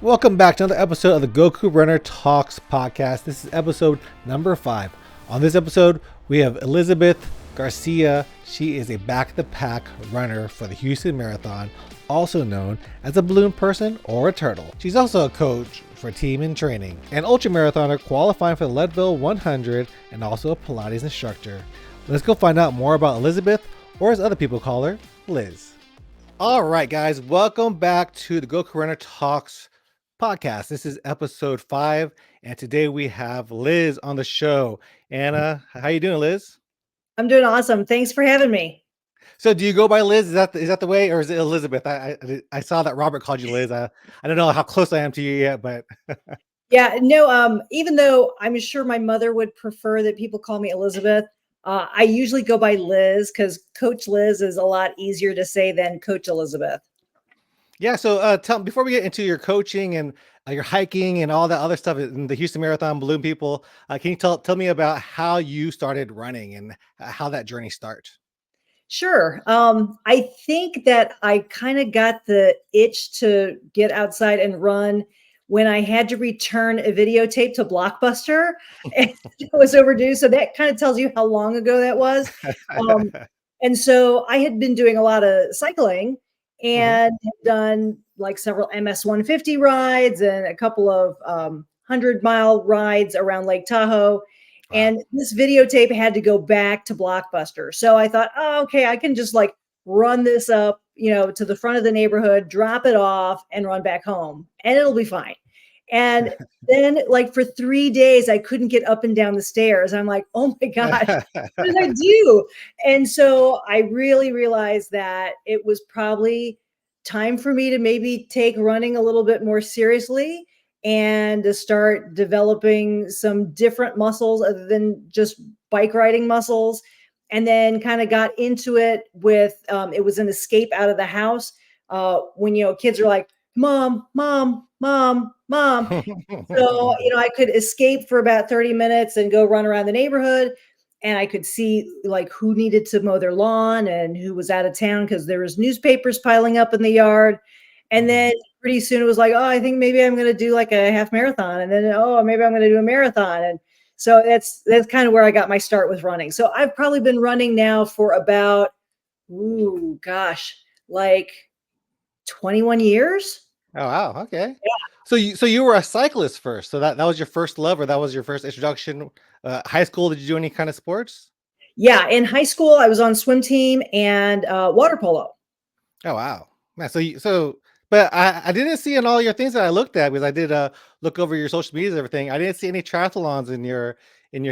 Welcome back to another episode of the Goku Runner Talks podcast. This is episode number 5. On this episode, we have Elizabeth Garcia. She is a back-to-pack runner for the Houston Marathon, also known as a balloon person or a turtle. She's also a coach for team in training, an ultramarathoner qualifying for the Leadville 100, and also a Pilates instructor. Let's go find out more about Elizabeth, or as other people call her, Liz. All right, guys, welcome back to the Goku Runner Talks podcast. This is episode 5, and today we have Liz on the show. Anna, how you doing, Liz? I'm doing awesome. Thanks for having me. So, do you go by Liz? Is that the way, or is it Elizabeth? I saw that Robert called you Liz. I don't know how close I am to you yet, but Yeah, no. Even though I'm sure my mother would prefer that people call me Elizabeth, I usually go by Liz because Coach Liz is a lot easier to say than Coach Elizabeth. yeah. So, before we get into your coaching and your hiking and all that other stuff in the Houston Marathon balloon people, can you tell me about how you started running and how that journey starts? Sure. I think that I kind of got the itch to get outside and run when I had to return a videotape to Blockbuster, and it was overdue. So that kind of tells you how long ago that was. Um, And so I had been doing a lot of cycling Hmm. and had done like several MS 150 rides and a couple of 100-mile rides around Lake Tahoe. Wow. And this videotape had to go back to Blockbuster. So I thought, oh, okay, I can just like run this up, to the front of the neighborhood, drop it off, and run back home, and it'll be fine. And then, like for 3 days, I couldn't get up and down the stairs. I'm like, oh my gosh, what did I do? And so I really realized that it was probably time for me to maybe take running a little bit more seriously and to start developing some different muscles other than just bike riding muscles. And then kind of got into it with it was an escape out of the house when kids are like, mom, mom, mom, mom. So, I could escape for about 30 minutes and go run around the neighborhood, and I could see like who needed to mow their lawn and who was out of town because there was newspapers piling up in the yard. And Mhm. then pretty soon it was like, oh, I think maybe I'm going to do like a half marathon, and then oh, maybe I'm going to do a marathon. And so that's kind of where I got my start with running. So I've probably been running now for about, ooh, gosh, like 21 years. Oh wow, okay. So you were a cyclist first. So that was your first love, or that was your first introduction. High school, did you do any kind of sports? Yeah, in high school, I was on swim team and water polo. Oh wow. Man, but I didn't see in all your things that I looked at, because I did look over your social media and everything. I didn't see any triathlons in your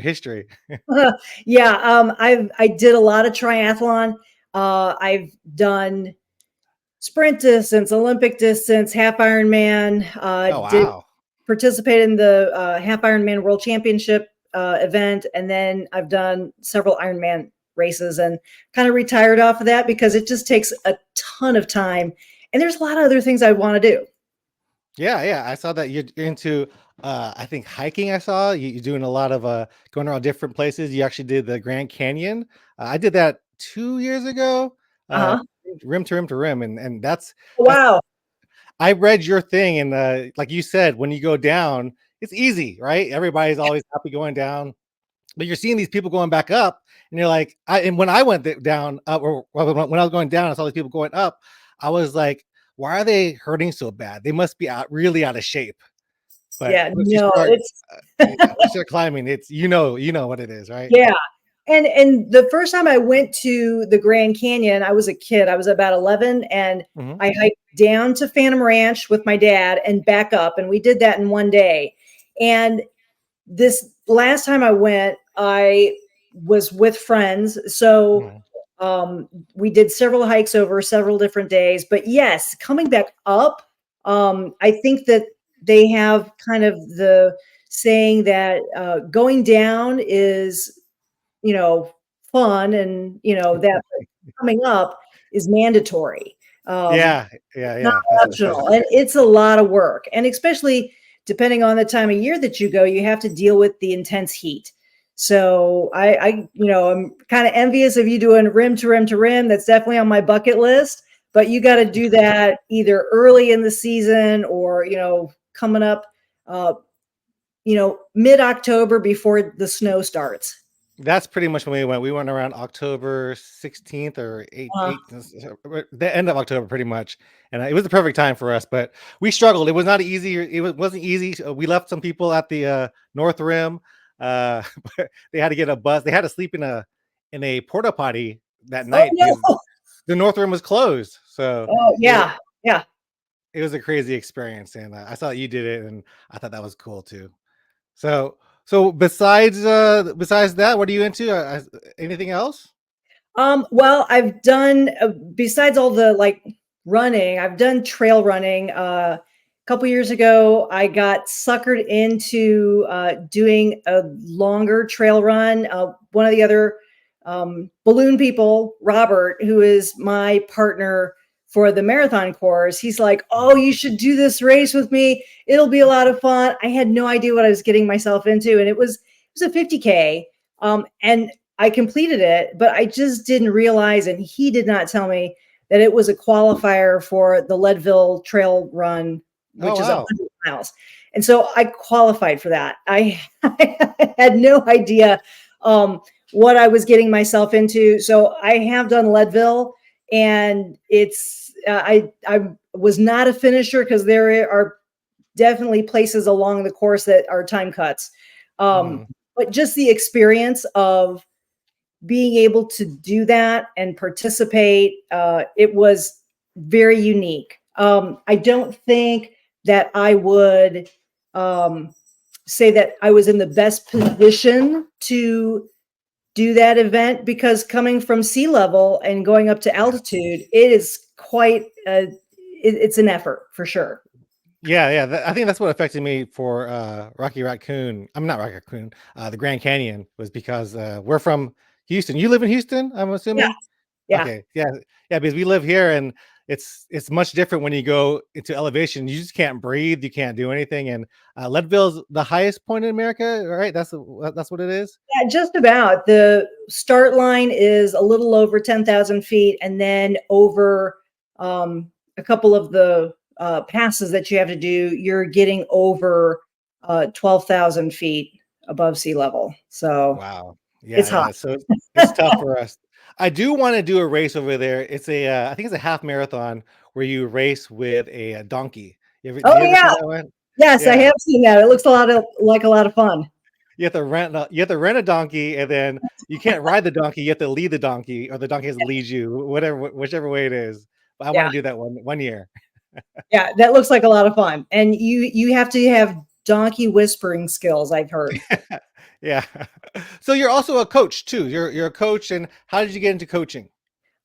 history. Yeah, I did a lot of triathlon. I've done sprint distance, Olympic distance, half Ironman. Oh Did wow. participate in the half Ironman World Championship event, and then I've done several Ironman races and kind of retired off of that because it just takes a ton of time, and there's a lot of other things I want to do. Yeah, yeah. I saw that you're into I think hiking. I saw you doing a lot of going around different places. You actually did the Grand Canyon. I did that 2 years ago. Uh Uh-huh. rim to rim to rim, and that's Wow. I read your thing, and like you said, when you go down, it's easy, right? Everybody's always happy going down, but you're seeing these people going back up, and you're like, and when I went down, or when I was going down, I saw these people going up. I was like, why are they hurting so bad? They must be really out of shape. But Yeah, no, it's yeah, once you start climbing, it's you know what it is, right? yeah. And the first time I went to the Grand Canyon, I was a kid. I was about 11, and Hmm. I hiked down to Phantom Ranch with my dad and back up, and we did that in one day. And this last time I went, I was with friends, so Hmm. we did several hikes over several different days. But yes, coming back up, I think that they have kind of the saying that going down is fun, and that coming up is mandatory. Yeah, yeah, Not yeah. That's for sure. optional, and it's a lot of work. And especially depending on the time of year that you go, you have to deal with the intense heat. So I'm kind of envious of you doing rim to rim to rim. That's definitely on my bucket list. But you got to do that either early in the season or coming up, uh, mid-October before the snow starts. That's pretty much when we went. We went around October 16th or 8th, Uh, 8th, the end of October, pretty much. And it was the perfect time for us, but we struggled. It was not easy. Wasn't easy. So we left some people at the North Rim. Uh, but they had to get a bus. They had to sleep in a porta potty that oh night because no! the North Rim was closed. So Oh it was yeah, yeah. it was a crazy experience, and I saw that you did it, and I thought that was cool too. So besides that, what are you into? Anything else? Well, I've done besides all the like running, I've done trail running. A couple years ago, I got suckered into doing a longer trail run. One of the other balloon people, Robert, who is my partner for the marathon course, he's like, "Oh, you should do this race with me. It'll be a lot of fun." I had no idea what I was getting myself into, and it was a 50K. And I completed it, but I just didn't realize, and he did not tell me that it was a qualifier for the Leadville Trail Run, Oh which is wow. 100 miles. And so I qualified for that. I had no idea what I was getting myself into. So I have done Leadville, and I was not a finisher because there are definitely places along the course that are time cuts. Um, Mhm. but just the experience of being able to do that and participate, it was very unique. I don't think that I would say that I was in the best position to do that event because coming from sea level and going up to altitude, it is it's an effort for sure. Yeah. I think that's what affected me for Rocky Raccoon. I'm not Rocky Raccoon. The Grand Canyon was because we're from Houston. You live in Houston, I'm Yeah, assuming. yeah. Okay, yeah, because we live here, and it's much different when you go into elevation. You just can't breathe. You can't do anything. And Leadville's the highest point in America, right? That's what it is. Yeah, just about. The start line is a little over 10,000 feet, and then over a couple of the passes that you have to do, you're getting over 12,000 feet above sea level. So Wow. it's hot. Yeah. So it's tough for us. I do want to do a race over there. It's I think it's a half marathon where you race with a donkey. Oh, Did you ever see yeah. that one? Yes, I Yeah. have seen that. It looks like a lot of fun. You have to rent a donkey, and then you can't ride the donkey. You have to lead the donkey, or the donkey has to lead you, whichever way it is. But I want Yeah. to do that one year. Yeah, that looks like a lot of fun. And you have to have donkey whispering skills, I've heard. Yeah. So you're also a coach too. You're a coach, and how did you get into coaching?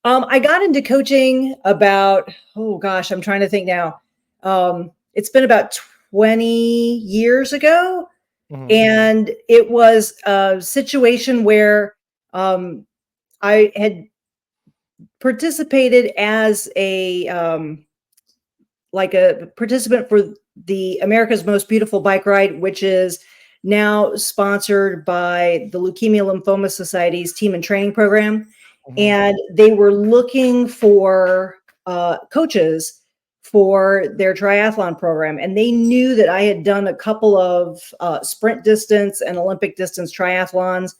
I got into coaching about, oh gosh, I'm trying to think now. It's been about 20 years ago. Hmm. And it was a situation where um, I had participated as a participant for the America's Most Beautiful Bike Ride, which is now sponsored by the Leukemia Lymphoma Society's team and training program. Hmm. And they were looking for coaches for their triathlon program. And they knew that I had done a couple of sprint distance and Olympic distance triathlons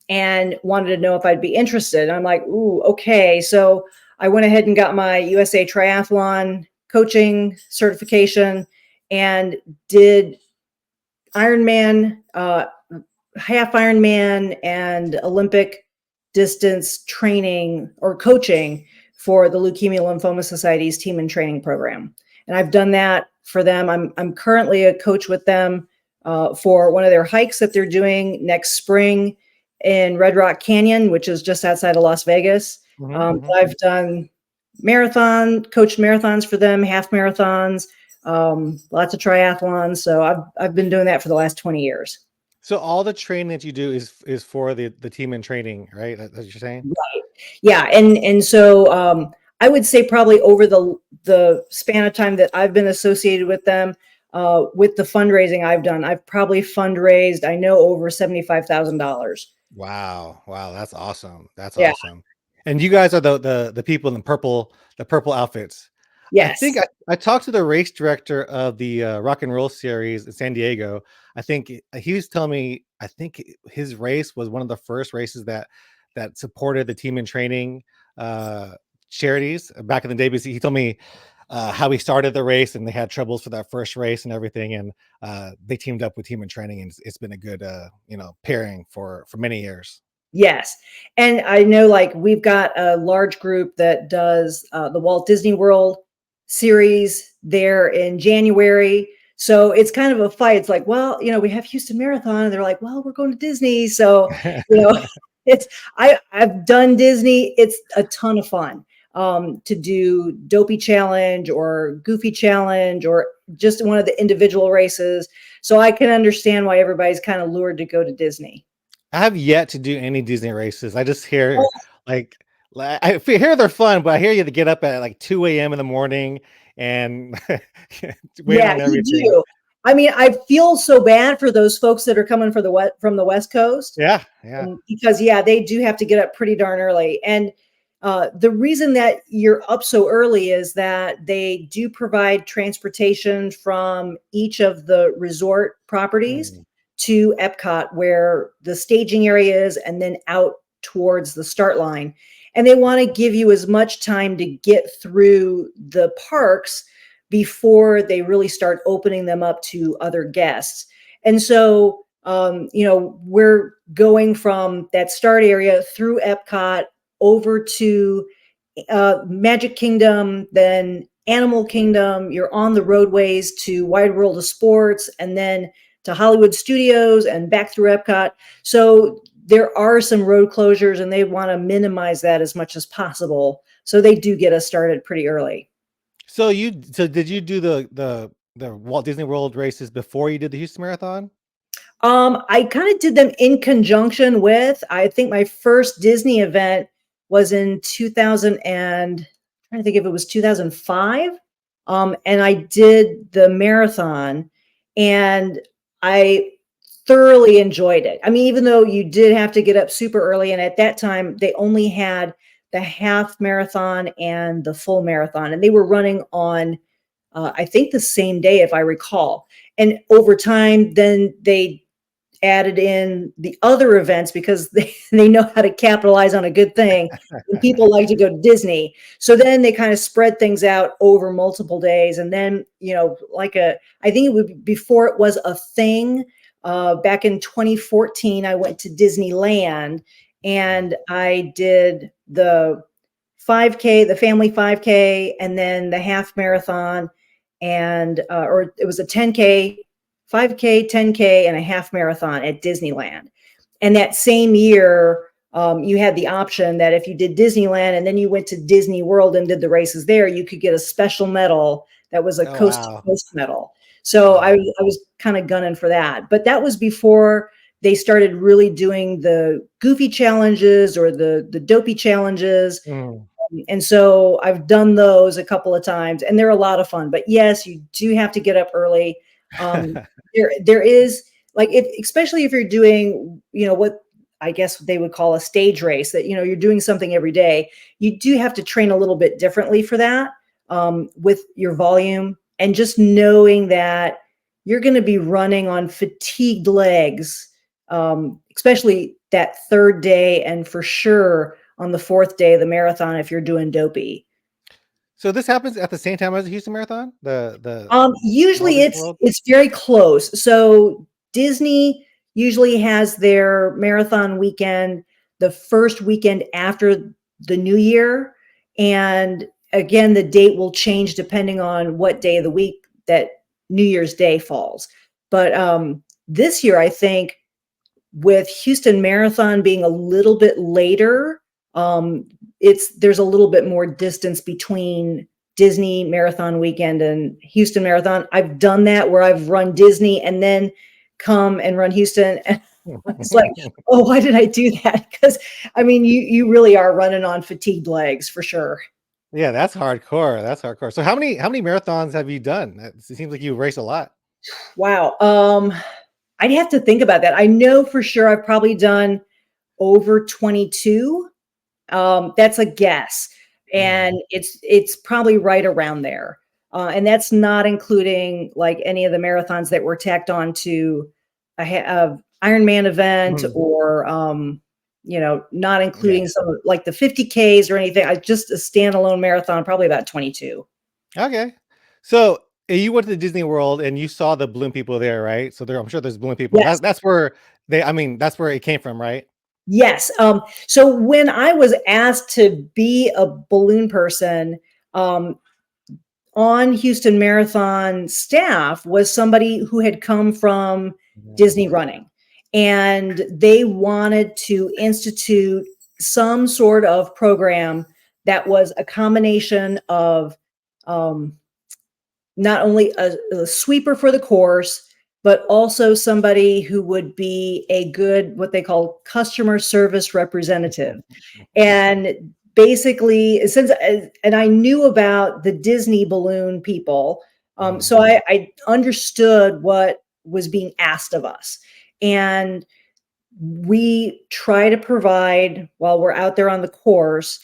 and wanted to know if I'd be interested. And I'm like, ooh, okay. So I went ahead and got my USA Triathlon coaching certification and did Ironman, half Ironman, and Olympic distance training or coaching for the Leukemia Lymphoma Society's team and training program. And I've done that for them. I'm currently a coach with them for one of their hikes that they're doing next spring in Red Rock Canyon, which is just outside of Las Vegas. Hmm. Hmm. I've done coached marathons for them, half marathons, lots of triathlons. So I've been doing that for the last 20 years. So all the training that you do is for the team in training, right? That's what you're saying? Right. Yeah, and so I would say probably over the span of time that I've been associated with them, with the fundraising I've done, I've probably fundraised, I know, over $75,000. Wow, that's awesome. That's Yeah. awesome. And you guys are the people in the purple outfits. I think Yes. I talked to the race director of the rock and roll series in San Diego. I think he was telling me, I think his race was one of the first races that supported the team in training uh, charities back in the day. Because he told me how he started the race and they had troubles for that first race and everything, and they teamed up with team in training, and it's been a good pairing for many years. Yes. And I know like we've got a large group that does the Walt Disney World series there in January. So it's kind of a fight. It's like, well, we have Houston Marathon, and they're like, well, we're going to Disney. So, you know, it's I've done Disney. It's a ton of fun to do Dopey Challenge or Goofy Challenge or just one of the individual races. So I can understand why everybody's kind of lured to go to Disney. I have yet to do any Disney races. I just hear like I hear they're fun, but I hear you to get up at like 2 a.m. in the morning and wait Yeah, on you everything. do. I mean, I feel so bad for those folks that are coming for from the West Coast, Yeah, yeah. because yeah, they do have to get up pretty darn early. And the reason that you're up so early is that they do provide transportation from each of the resort properties Mm. to Epcot, where the staging area is, and then out towards the start line. And they want to give you as much time to get through the parks before they really start opening them up to other guests. And so, we're going from that start area through Epcot over to Magic Kingdom, then Animal Kingdom. You're on the roadways to Wide World of Sports, and then to Hollywood Studios and back through Epcot. So there are some road closures, and they want to minimize that as much as possible. So they do get us started pretty early. So did you do the Walt Disney World races before you did the Houston Marathon? I kind of did them in conjunction with, I think my first Disney event was in 2000 and I'm trying to think if it was 2005. And I did the marathon, and I thoroughly enjoyed it. I mean, even though you did have to get up super early, and at that time they only had the half marathon and the full marathon, and they were running on, I think the same day, if I recall. And over time, then they added in the other events because they know how to capitalize on a good thing. And people like to go to Disney. So then they kind of spread things out over multiple days. And then, I think it would be before it was a thing. Back in 2014, I went to Disneyland and I did the 5K, the family 5K, and then the half marathon, and or it was a 10K, 5K, 10K, and a half marathon at Disneyland. And that same year, you had the option that if you did Disneyland and then you went to Disney World and did the races there, you could get a special medal that was a Oh coast to wow. coast medal. So Wow. I was kind of gunning for that. But that was before they started really doing the goofy challenges or the dopey challenges. Mm. And so I've done those a couple of times, and they're a lot of fun. But yes, you do have to get up early. There is, like, if especially if you're doing, what I guess they would call a stage race, that you're doing something every day. You do have to train a little bit differently for that, with your volume, and just knowing that you're going to be running on fatigued legs, especially that third day, and for sure on the fourth day of the marathon if you're doing dopey. So this happens at the same time as the Houston Marathon? The Walt Usually Disney it's World? it's very close. So Disney usually has their marathon weekend the first weekend after the new year. And again, the date will change depending on what day of the week that New Year's Day falls. But this year, I think with Houston Marathon being a little bit later, um, there's a little bit more distance between Disney Marathon weekend and Houston Marathon. I've done that where I've run Disney and then come and run Houston, and it's like, oh, why did I do that? Because I mean, you really are running on fatigued legs for sure. Yeah, that's hardcore. That's hardcore. So how many marathons have you done? It seems like you race a lot. Wow. I'd have to think about that. I know for sure I've probably done over 22. That's a guess. and it's probably right around there. And that's not including like any of the marathons that were tacked on to a Ironman event, Mhm. or not Yeah. including some like the 50Ks or anything. I just a standalone marathon, probably about 22. Okay. So you went to Disney World and you saw the balloon people there, right? So there, I'm sure there's balloon people. Yes. That's where they. I mean, that's where it came from, right? Yes. So when I was asked to be a balloon person, um, on Houston Marathon staff was somebody who had come from Mhm. Disney running, and they wanted to institute some sort of program that was a combination of um, not only a sweeper for the course, but also somebody who would be a good, what they call customer service representative. And basically, since and I knew about the Disney balloon people, Mhm. so I understood what was being asked of us, and we try to provide while we're out there on the course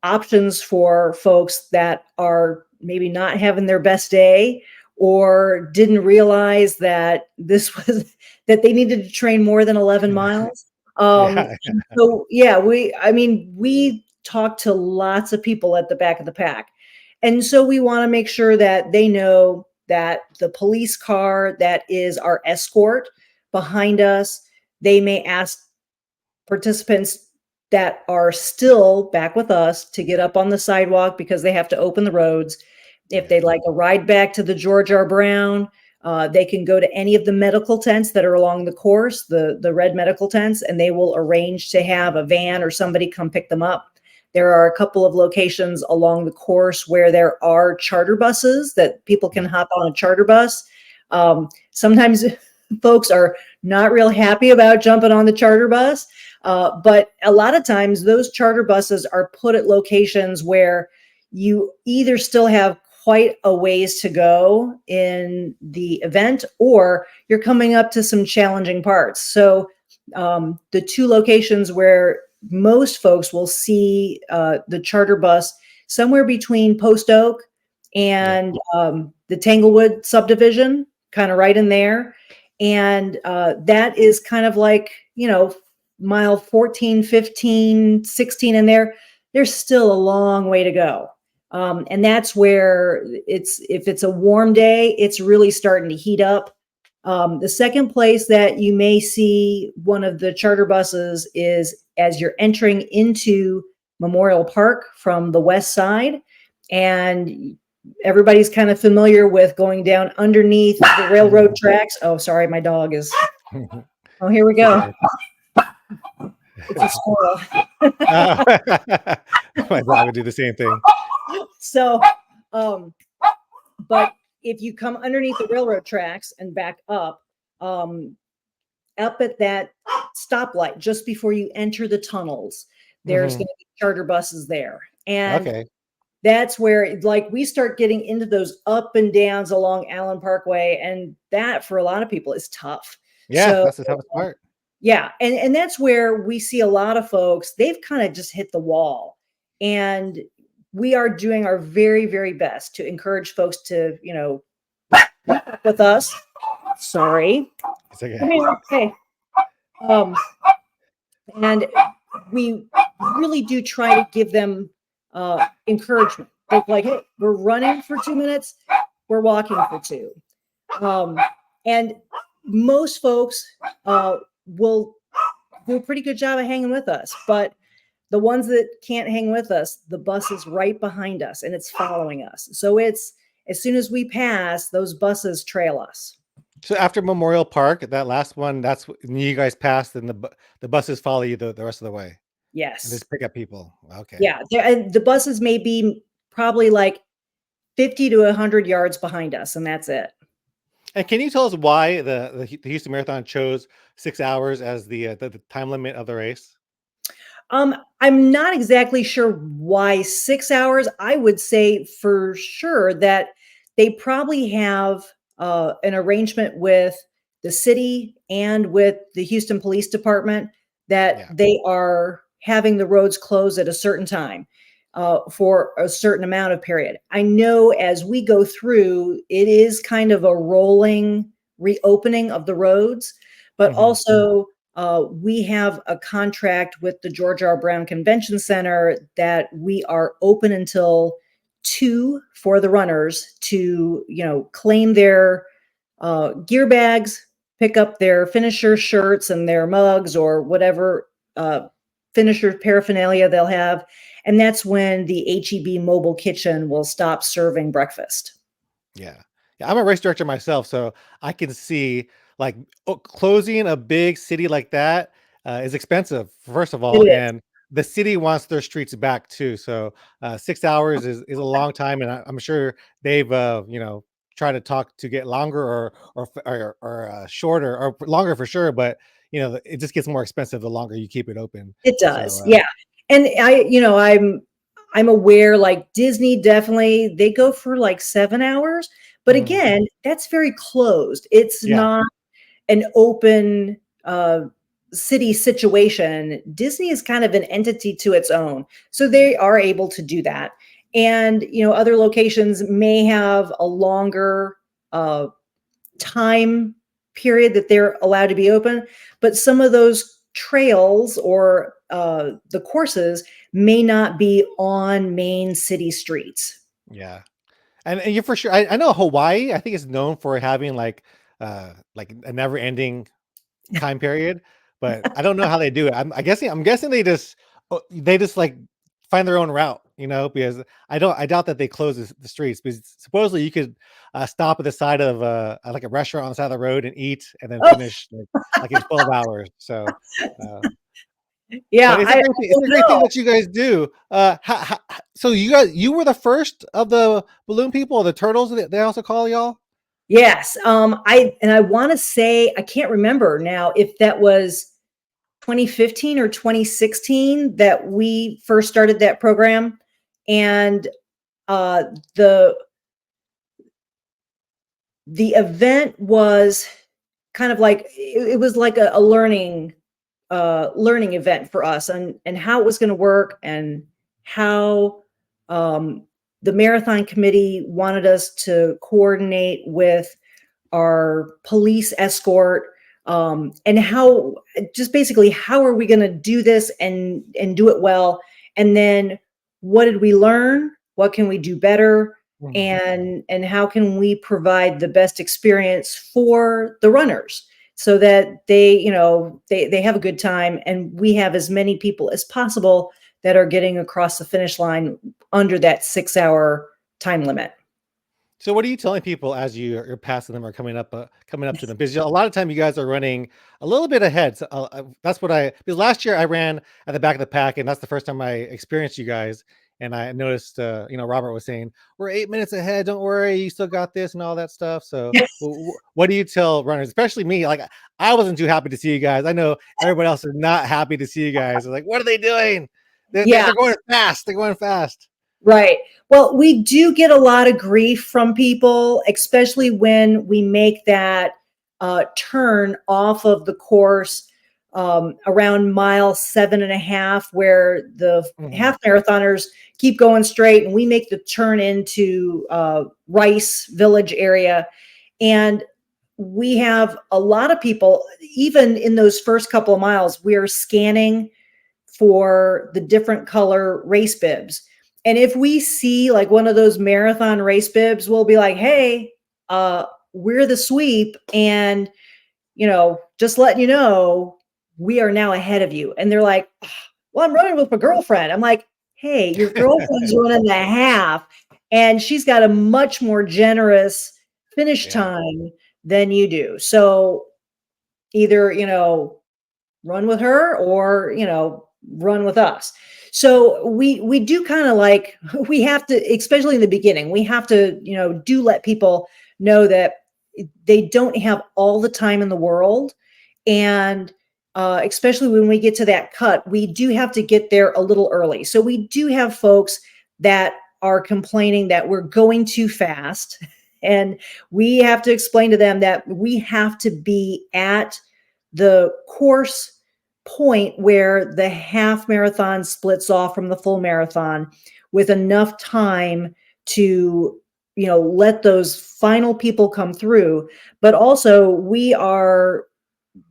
options for folks that are maybe not having their best day, or didn't realize that this was that they needed to train more than 11 miles. Yeah. So yeah, we talk to lots of people at the back of the pack. And so we want to make sure that they know that the police car that is our escort behind us, they may ask participants that are still back with us to get up on the sidewalk because they have to open the roads. If Yeah. they'd like a ride back to the George R. Brown, they can go to any of the medical tents that are along the course, the red medical tents, and they will arrange to have a van or somebody come pick them up. There are a couple of locations along the course where there are charter buses that people can hop on a charter bus. Sometimes folks are not real happy about jumping on the charter bus. But a lot of times those charter buses are put at locations where you either still have quite a ways to go in the event, or you're coming up to some challenging parts. So the two locations where most folks will see the charter bus somewhere between Post Oak Yeah. and the Tanglewood subdivision, kind of right in there. And that is kind of like, mile 14, 15, 16 in there. There's still a long way to go. And that's where if it's a warm day, it's really starting to heat up. The second place that you may see one of the charter buses is as you're entering into Memorial Park from the west side. And everybody's kind of familiar with going down underneath the railroad Mhm. tracks. Oh, sorry, my dog is. Oh, here we It's go. okay. It's a squirrel. Uh, my dog would do the same thing. So, um, but if you come underneath the railroad tracks and back um, up at that stoplight just before you enter the tunnels, there's Hmm. going to be charter buses there. And Okay. that's where like we start getting into those up and downs along Allen Parkway, and that for a lot of people is tough. Yeah, So that's the toughest part. yeah, and that's where we see a lot of folks, they've kind of just hit the wall. And we are doing our very, very best to encourage folks to, with us. Sorry. It's okay. Come here. Hey. Um, and we really do try to give them encouragement. Like, hey, we're running for 2 minutes, we're walking for two. Um, and most folks will do a pretty good job of hanging with us. But the ones that can't hang with us, the bus is right behind us and it's following us. So it's as soon as we pass, those buses trail us. So after Memorial Park, that last one, that's when you guys passed, and the buses follow you the rest of the way, and Yes. just pick up people. Okay. Yeah. And the buses may be probably like 50 to 100 yards behind us, and that's it. And can you tell us why the Houston Marathon chose 6 hours as the time limit of the race? I'm not exactly sure why 6 hours. I would say for sure that they probably have an arrangement with the city and with the Houston Police Department that Yeah. they are having the roads closed at a certain time. for a certain amount of period. I know as we go through, it is kind of a rolling reopening of the roads, but Hmm. also we have a contract with the George R. Brown Convention Center that we are open until 2 for the runners to, claim their gear bags, pick up their finisher shirts and their mugs or whatever finisher paraphernalia they'll have. And that's when the HEB mobile kitchen will stop serving breakfast. Yeah. Yeah, I'm a race director myself, so I can see like closing a big city like that is expensive, first of It all, is. and the city wants their streets back too. So 6 hours is a long time, and I'm sure they've tried to talk to get longer or shorter or longer for sure, but it just gets more expensive the longer you keep it open. It So does. Yeah. And I'm aware like Disney definitely they go for like 7 hours. But mhm. again, that's very closed. It's Yeah, not an open city situation. Disney is kind of an entity to its own. So they are able to do that. And other locations may have a longer uh, time period that they're allowed to be open, but some of those trails or the courses may not be on main city streets. yeah. And you for sure. I know Hawaii. I think is known for having like a never ending time period, but I don't know how they do it. I'm guessing they just like find their own route, because I doubt that they close the streets because supposedly you could stop at the side of like a restaurant on the side of the road and eat and then Oh, finish like in 12 hours. So uh, yeah, but it's a I great thing. It's don't a great thing know. that you guys do. So you were the first of the balloon people, or the turtles they also call y'all. Yes, I want to say I can't remember now if that was 2015 or 2016 that we first started that program, and uh, the the event was kind of like it was like a learning event for us and how it was going to work and how um, the marathon committee wanted us to coordinate with our police escort and how just basically how are we going to do this and do it well, and then what did we learn, what can we do better, Mhm. and how can we provide the best experience for the runners so that they have a good time and we have as many people as possible that are getting across the finish line under that 6 hour time limit. So what are you telling people as you're passing them or coming up to them? Because a lot of time you guys are running a little bit ahead. So that's because last year I ran at the back of the pack, and that's the first time I experienced you guys. And I noticed, Robert was saying we're 8 minutes ahead. Don't worry, you still got this and all that stuff. So what do you tell runners, especially me? Like I wasn't too happy to see you guys. I know everybody else is not happy to see you guys. They're like, what are they doing? Yeah. They're going fast. They're going fast. Right. Well, we do get a lot of grief from people, especially when we make that turn off of the course around mile 7.5, where the Mhm. half marathoners keep going straight, and we make the turn into Rice Village area. And we have a lot of people, even in those first couple of miles, we're scanning for the different color race bibs. And if we see like one of those marathon race bibs, we'll be like, hey, we're the sweep. And, just letting you know, we are now ahead of you. And they're like, well, I'm running with my girlfriend. I'm like, hey, your girlfriend's running the half, and she's got a much more generous finish Yeah. time than you do. So either, run with her or run with us. So we do kind of like we have to, especially in the beginning, we have to do let people know that they don't have all the time in the world. And especially when we get to that cut, we do have to get there a little early. So we do have folks that are complaining that we're going too fast, and we have to explain to them that we have to be at the course point where the half marathon splits off from the full marathon with enough time to, let those final people come through. But also, we are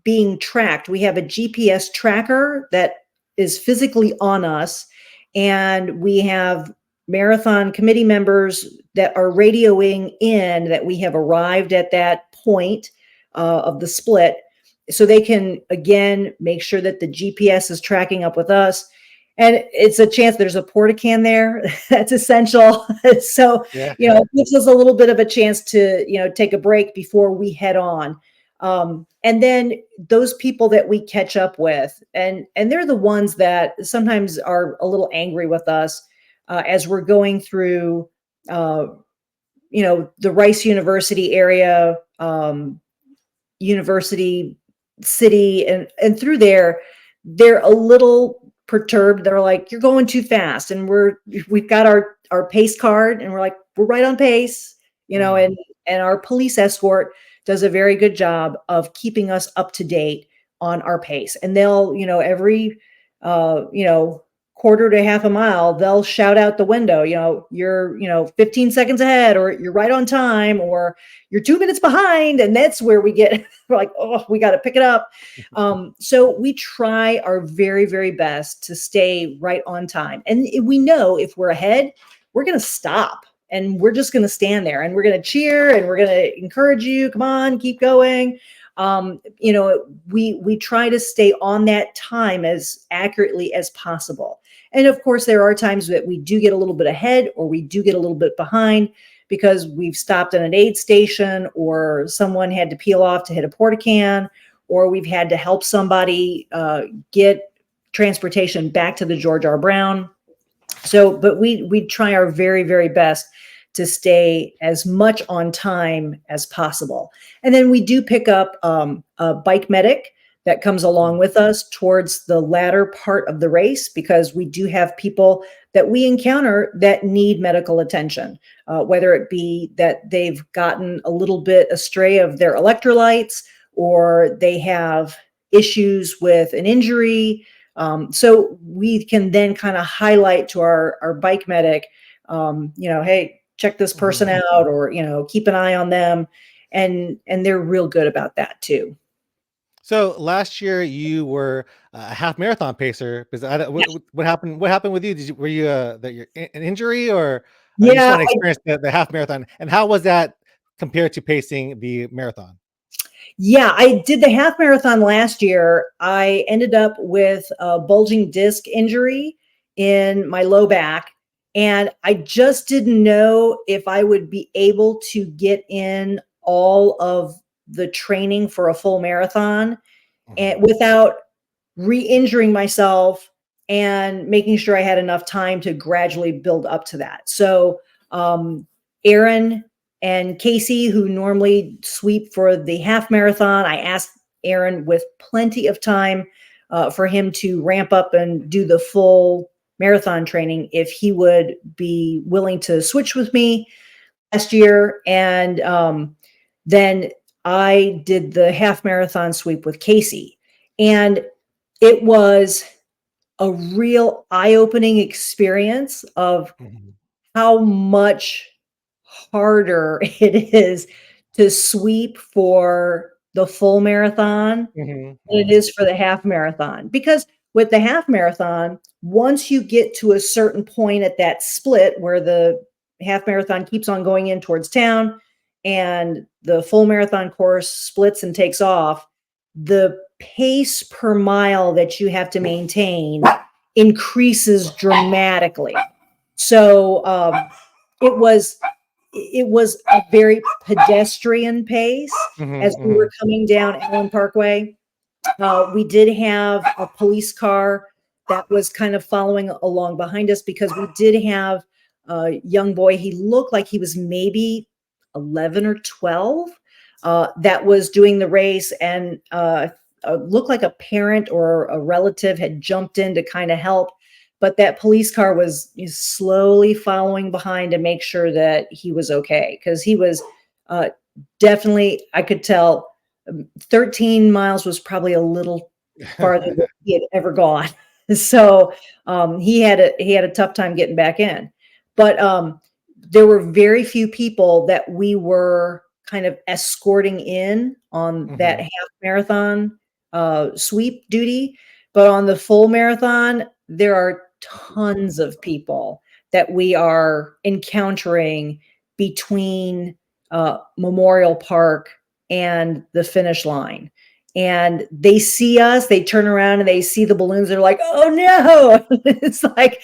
being tracked. We have a GPS tracker that is physically on us, and we have marathon committee members that are radioing in that we have arrived at that point of the split, so they can again make sure that the GPS is tracking up with us. And it's a chance there's a porta can there. That's essential. So, Yeah. it gives us a little bit of a chance to, take a break before we head on. And then those people that we catch up with, and they're the ones that sometimes are a little angry with us as we're going through, the Rice University area, University City, and through there, they're a little perturbed. They're like, "You're going too fast," and we've got our pace card, and we're like, "We're right on pace," Mhm. and our police escort does a very good job of keeping us up to date on our pace. And they'll, every uh, you know, quarter to half a mile, they'll shout out the window, you're, 15 seconds ahead, or you're right on time, or you're 2 minutes behind. And that's where we get, we're like, oh, we got to pick it up. So we try our very, very best to stay right on time. And we know if we're ahead, we're going to stop and we're just going to stand there and we're going to cheer and we're going to encourage you. Come on, keep going. We try to stay on that time as accurately as possible. And of course, there are times that we do get a little bit ahead or we do get a little bit behind because we've stopped at an aid station or someone had to peel off to hit a porta can, or we've had to help somebody get transportation back to the George R. Brown. So, but we try our very, very best to stay as much on time as possible. And then we do pick up a bike medic that comes along with us towards the latter part of the race, because we do have people that we encounter that need medical attention, whether it be that they've gotten a little bit astray of their electrolytes or they have issues with an injury. So we can then kind of highlight to our bike medic, hey, check this person Mhm. out, or, keep an eye on them. And they're real good about that too. So last year you were a half marathon pacer. Because Yeah. what happened? What happened with you? Were you an injury, or you just Yeah. want to experience the half marathon? And how was that compared to pacing the marathon? Yeah, I did the half marathon last year. I ended up with a bulging disc injury in my low back, and I just didn't know if I would be able to get in all of the training for a full marathon and Mhm. without re-injuring myself and making sure I had enough time to gradually build up to that. So, Aaron and Casey, who normally sweep for the half marathon, I asked Aaron with plenty of time for him to ramp up and do the full marathon training if he would be willing to switch with me last year. And then I did the half marathon sweep with Casey. And it was a real eye-opening experience of Mhm. how much harder it is to sweep for the full marathon Mhm. than it Mhm. is for the half marathon. Because with the half marathon, once you get to a certain point at that split where the half marathon keeps on going in towards town and the full marathon course splits and takes off, the pace per mile that you have to maintain increases dramatically. So it was a very pedestrian pace as Mhm. we were Mhm. coming down Allen Parkway. We did have a police car that was kind of following along behind us because we did have a young boy. He looked like he was maybe 11 or 12 that was doing the race, and looked like a parent or a relative had jumped in to kind of help. But that police car was slowly following behind to make sure that he was okay, because he was uh, definitely, I could tell 13 miles was probably a little farther than he had ever gone. So he had a tough time getting back in. But there were very few people that we were kind of escorting in on that Mhm. half marathon sweep duty. But on the full marathon, there are tons of people that we are encountering between Memorial Park and the finish line. And they see us, they turn around and they see the balloons. They're like, "Oh no!" It's like,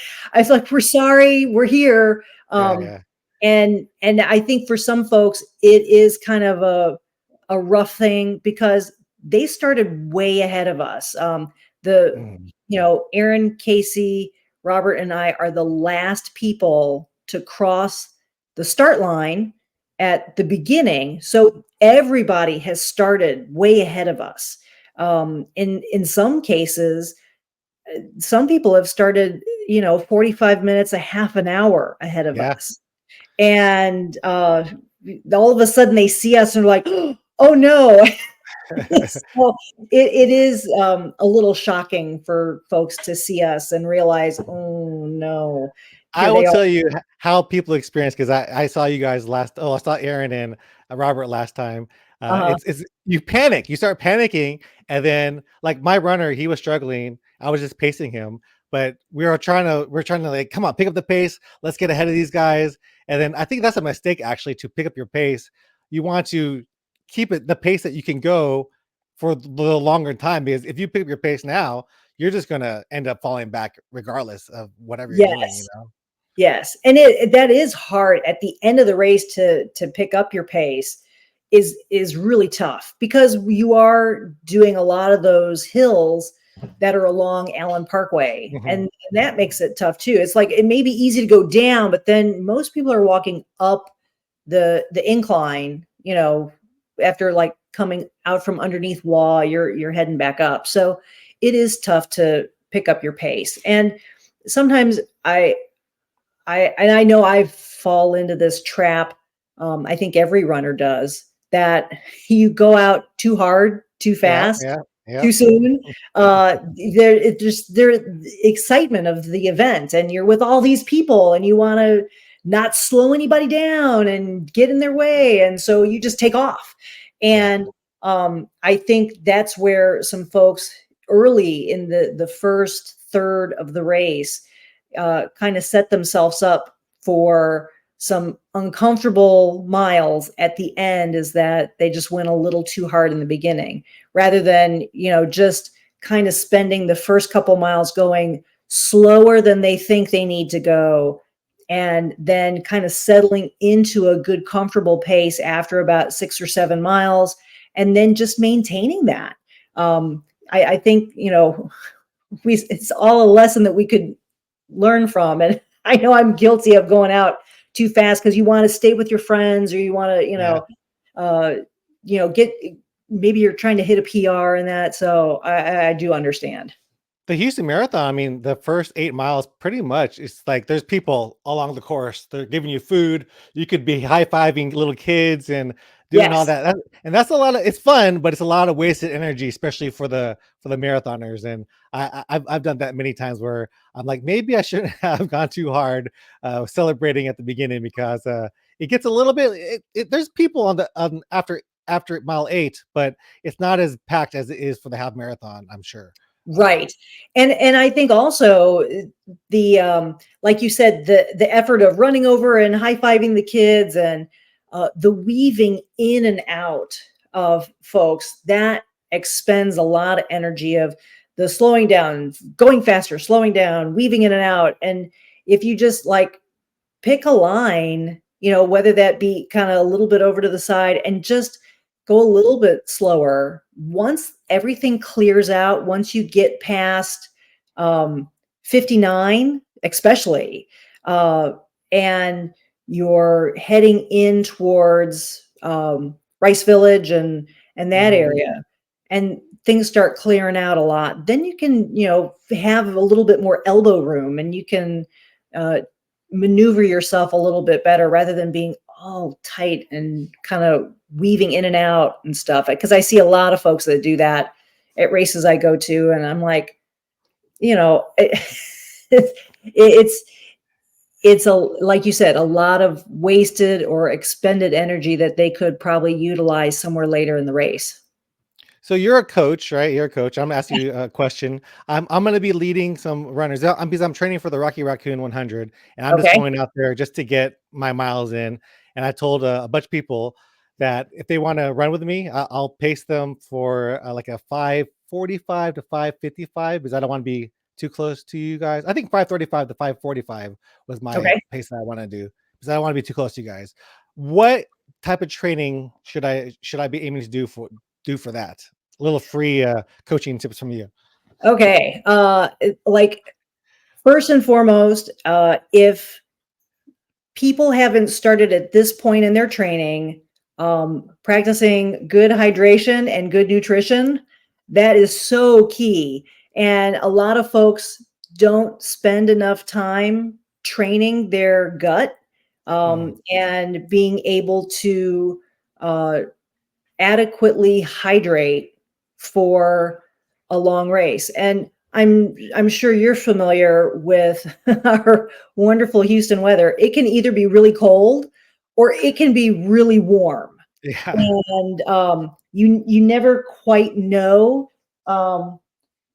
"We're sorry, we're here." Yeah, Um, yeah. and I think for some folks, it is kind of a rough thing because they started way ahead of us. The Mhm. Aaron, Casey, Robert, and I are the last people to cross the start line at the beginning. So everybody has started way ahead of us. In some cases, some people have started, 45 minutes, a half an hour ahead of Yeah. us. And all of a sudden they see us and they're like, "Oh no." So it is a little shocking for folks to see us and realize, "Oh no, I here will they are." tell you how people experience because I saw you guys last. Oh, I saw Aaron and Robert last time. Uh-huh. It's you panic. You start panicking, and then like my runner, he was struggling. I was just pacing him, but we're trying to like come on, pick up the pace. Let's get ahead of these guys. And then I think that's a mistake actually to pick up your pace. You want to keep it the pace that you can go for the longer time because if you pick up your pace now, you're just gonna end up falling back regardless of whatever you're doing. You Yes. know. Yes, and that is hard at the end of the race to pick up your pace is really tough because you are doing a lot of those hills that are along Allen Parkway, and Mhm. that makes it tough too. It's like it may be easy to go down, but then most people are walking up the incline, after like coming out from underneath wall, you're heading back up. So it is tough to pick up your pace. And sometimes I know I fall into this trap. I think every runner does that. You go out too hard, too Yeah, fast, yeah, yeah. too soon. There, it just there excitement of the event, and you're with all these people, and you want to not slow anybody down and get in their way, and so you just take off. Yeah. And I think that's where some folks early in the first third of the race kind of set themselves up for some uncomfortable miles at the end, is that they just went a little too hard in the beginning rather than just kind of spending the first couple miles going slower than they think they need to go, and then kind of settling into a good comfortable pace after about 6 or 7 miles, and then just maintaining that. I think it's all a lesson that we could learn from. And I know I'm guilty of going out too fast because you want to stay with your friends, or you want to, Yeah. get, maybe you're trying to hit a PR and that. So I do understand. The Houston Marathon, I mean, the first 8 miles pretty much it's like there's people along the course. They're giving you food. You could be high-fiving little kids and doing all Yes. that. And that's a lot of it's fun, but it's a lot of wasted energy, especially for the marathoners. And I've done that many times where I'm like, maybe I shouldn't have gone too hard celebrating at the beginning because it gets a little bit there's people on after mile 8, but it's not as packed as it is for the half marathon, I'm sure. Um, Right. And I think also the like you said, the effort of running over and high-fiving the kids, and the weaving in and out of folks, that expends a lot of energy of the slowing down, going faster, slowing down, weaving in and out. And if you just like pick a line, whether that be kind of a little bit over to the side and just go a little bit slower. Once everything clears out, once you get past 59, especially, uh, and you're heading in towards Rice Village and that mhm. area, and things start clearing out a lot, then you can, have a little bit more elbow room, and you can uh, maneuver yourself a little bit better rather than being all tight and kind of weaving in and out and stuff. Because I see a lot of folks that do that, at races I go to, and I'm like, you know, it's it's a, like you said, a lot of wasted or expended energy that they could probably utilize somewhere later in the race. So you're a coach, right? You're a coach. I'm gonna ask you a question. I'm gonna be leading some runners because I'm training for the Rocky Raccoon 100, and I'm just Okay. going out there just to get my miles in. And I told a bunch of people that if they want to run with me, I'll pace them for like a 5:45 to 5:55 because I don't want to be too close to you guys. I think 5:35 to 5:45 was my Okay. pace that I want to do because I don't want to be too close to you guys. What type of training should I be aiming to do for that? A little free coaching tips from you. Okay. Like first and foremost, if people haven't started at this point in their training, practicing good hydration and good nutrition, that is so key. And a lot of folks don't spend enough time training their gut, Mm, and being able to uh, adequately hydrate for a long race. And I'm sure you're familiar with our wonderful Houston weather. It can either be really cold or it can be really warm. yeah. And you never quite know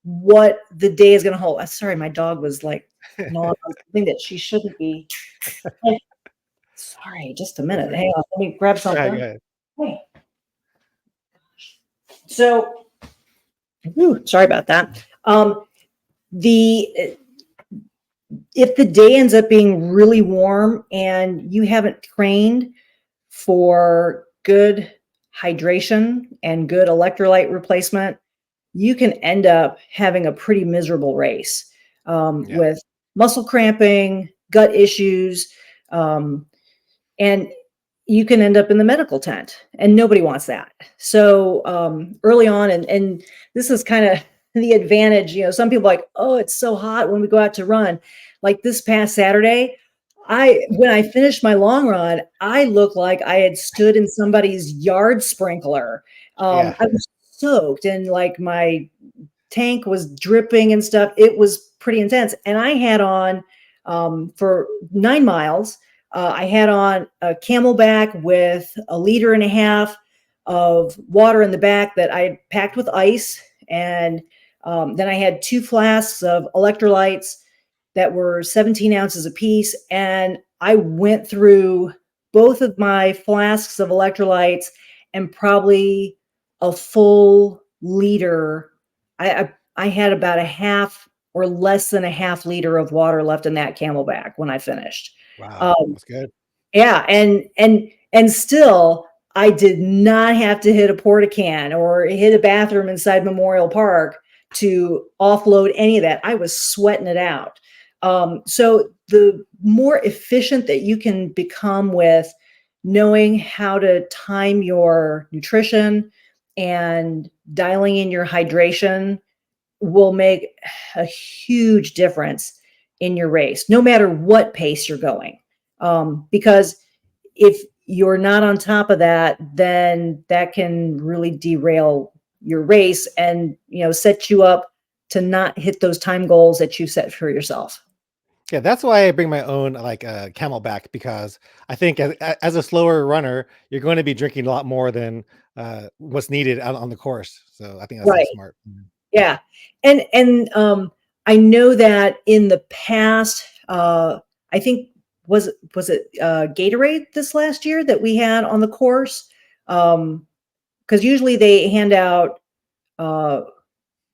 what the day is going to hold. Sorry, my dog was like gnawing on something that she shouldn't be. Hey, sorry, just a minute. Hang on, let me grab Go ahead, go something. ahead. Hey. So sorry about that. The if the day ends up being really warm and you haven't trained for good hydration and good electrolyte replacement, you can end up having a pretty miserable race, Yeah. with muscle cramping, gut issues, um, and you can end up in the medical tent, and nobody wants that. So early on, and this is kind of the advantage. Some people are like, oh, it's so hot when we go out to run. Like this past Saturday, when I finished my long run, I looked like I had stood in somebody's yard sprinkler. Yeah. I was soaked, and like my tank was dripping and stuff. It was pretty intense. And I had on, for 9 miles, I had on a camelback with a liter and a half of water in the back that I packed with ice. And then I had 2 flasks of electrolytes that were 17 ounces apiece. And I went through both of my flasks of electrolytes and probably a full liter. I had about a half or less than a half liter of water left in that camelback when I finished. Wow. Um, That's good. yeah, and still, I did not have to hit a porta can or hit a bathroom inside Memorial Park to offload any of that. I was sweating it out. So the more efficient that you can become with knowing how to time your nutrition and dialing in your hydration will make a huge difference in your race, no matter what pace you're going. Because if you're not on top of that, then that can really derail your race and set you up to not hit those time goals that you set for yourself. Yeah, that's why I bring my own like Camelback because I think as a slower runner, you're going to be drinking a lot more than what's needed out on the course. So I think that's Right. smart. Mm. Yeah. And I know that in the past, I think was it Gatorade this last year that we had on the course? Because usually they hand out uh,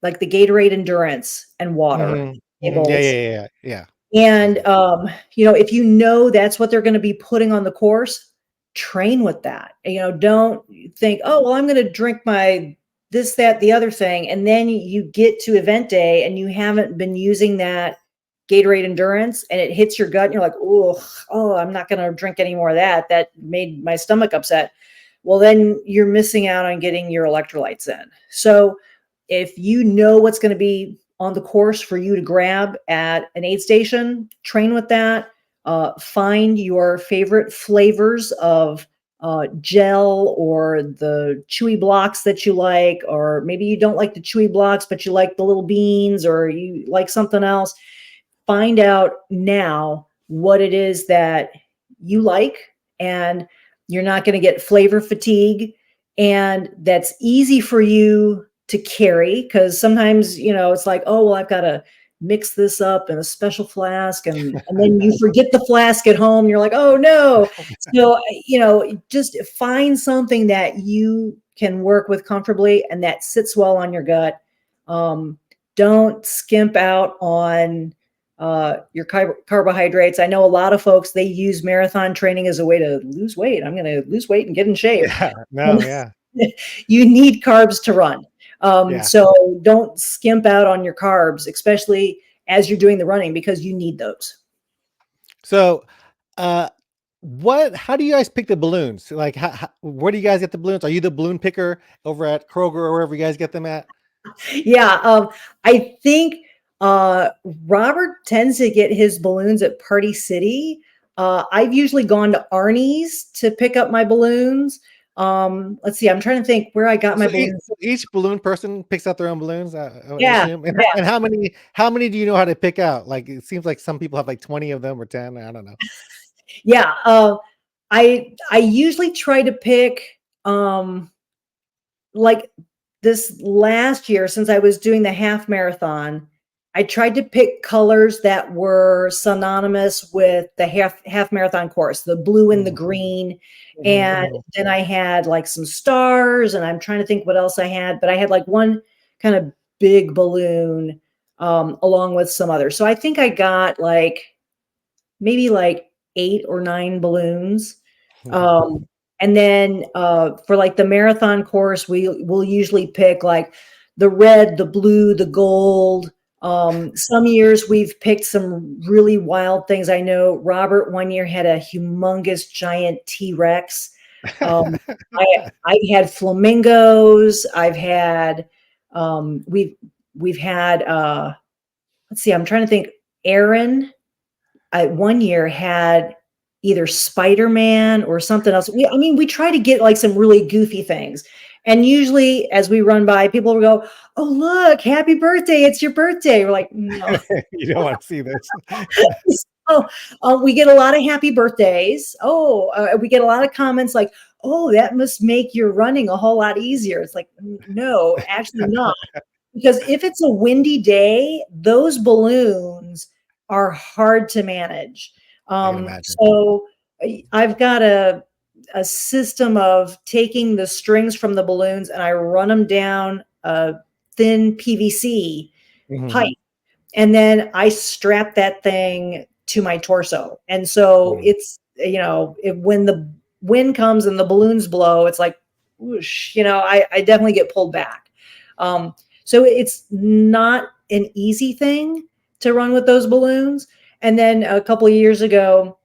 like the Gatorade Endurance and water Mhm, mhm. Yeah, tables. yeah, yeah, yeah, yeah. Those And are if you know that's what they're going to be putting on the course, train with that. Don't think, oh, well, I'm going to drink my this, that, the other thing, and then you get to event day and you haven't been using that Gatorade Endurance, and it hits your gut, and you're like, oh, I'm not going to drink any more of that. That made my stomach upset. Well, then you're missing out on getting your electrolytes in. So if you know what's going to be on the course for you to grab at an aid station, train with that. Find your favorite flavors of gel or the chewy blocks that you like, or maybe you don't like the chewy blocks, but you like the little beans or you like something else. Find out now what it is that you like, and you're not going to get flavor fatigue. And that's easy for you to carry because sometimes, it's like, oh, well, I've got to mix this up in a special flask. And then you forget the flask at home. You're like, oh, no. So, just find something that you can work with comfortably and that sits well on your gut. Don't skimp out on your carbohydrates. I know a lot of folks, they use marathon training as a way to lose weight. I'm going to lose weight and get in shape. Yeah. No. Yeah. You need carbs to run. Yeah. So don't skimp out on your carbs, especially as you're doing the running, because you need those. So, how do you guys pick the balloons? Like, where do you guys get the balloons? Are you the balloon picker over at Kroger or wherever you guys get them at? Yeah. I think Robert tends to get his balloons at Party City. I've usually gone to Arnie's to pick up my balloons. Let's see. I'm trying to think where I got my balloons. Each balloon person picks out their own balloons, I Yeah. assume. And, Yeah. and how many do you know how to pick out? Like, it seems like some people have like 20 of them or 10. I don't know. Yeah. I usually try to pick, like this last year, since I was doing the half marathon, I tried to pick colors that were synonymous with the half marathon course, the blue and the green. And then I had like some stars, and I'm trying to think what else I had, but I had like one kind of big balloon, along with some others. So I think I got like maybe like 8 or 9 balloons. And then for like the marathon course, will usually pick like the red, the blue, the gold. Some years we've picked some really wild things. I know Robert one year had a humongous giant T-Rex. I had flamingos. I've had we've had let's see, I'm trying to think. Aaron, I one year had either Spider-Man or something else. We try to get like some really goofy things. And usually as we run by, people will go, "Oh, look, happy birthday. It's your birthday." We're like, "No." You don't want to see this. So we get a lot of happy birthdays. We get a lot of comments like, "Oh, that must make your running a whole lot easier." It's like, no, actually not. Because if it's a windy day, those balloons are hard to manage. I can imagine. So I've got a system of taking the strings from the balloons and I run them down a thin PVC pipe, and then I strap that thing to my torso. And so it's, when the wind comes and the balloons blow, it's like, whoosh, I definitely get pulled back. So it's not an easy thing to run with those balloons. And then a couple of years ago,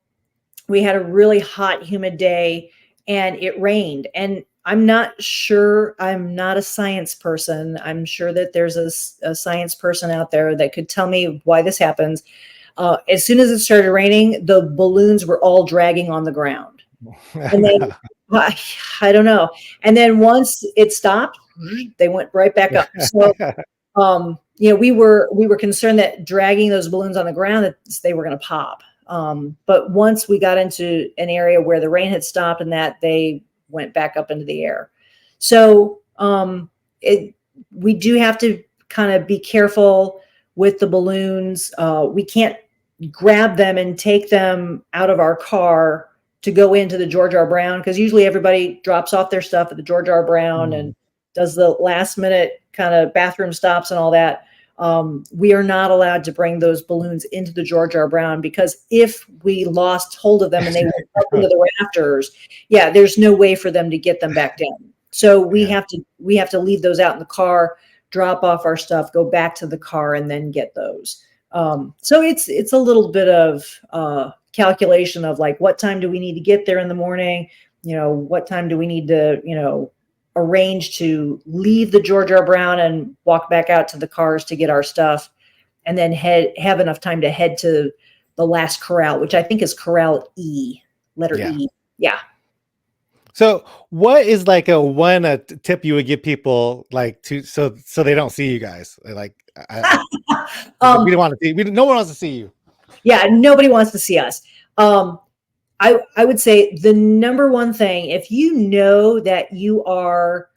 we had a really hot, humid day and it rained. And I'm not sure, I'm not a science person. I'm sure that there's a science person out there that could tell me why this happens. As soon as it started raining, the balloons were all dragging on the ground. And then I don't know. And then once it stopped, they went right back up. So, we were concerned that dragging those balloons on the ground, that they were going to pop. But once we got into an area where the rain had stopped and that, they went back up into the air. So we do have to kind of be careful with the balloons. We can't grab them and take them out of our car to go into the George R. Brown, because usually everybody drops off their stuff at the George R. Brown and does the last minute kind of bathroom stops and all that. We are not allowed to bring those balloons into the George R. Brown, because if we lost hold of them and they went up into the rafters, there's no way for them to get them back down. So we have to leave those out in the car, drop off our stuff, go back to the car, and then get those. So it's a little bit of calculation of like, what time do we need to get there in the morning? What time do we need to, arrange to leave the George R. Brown and walk back out to the cars to get our stuff, and then have enough time to head to the last corral, which I think is Corral E, letter E. Yeah. So, what is like a one tip you would give people like to so they don't see you guys? Like, we um, don't want to see. No one wants to see you. yeah, nobody wants to see us. Um, I would say the number one thing, if you know that you are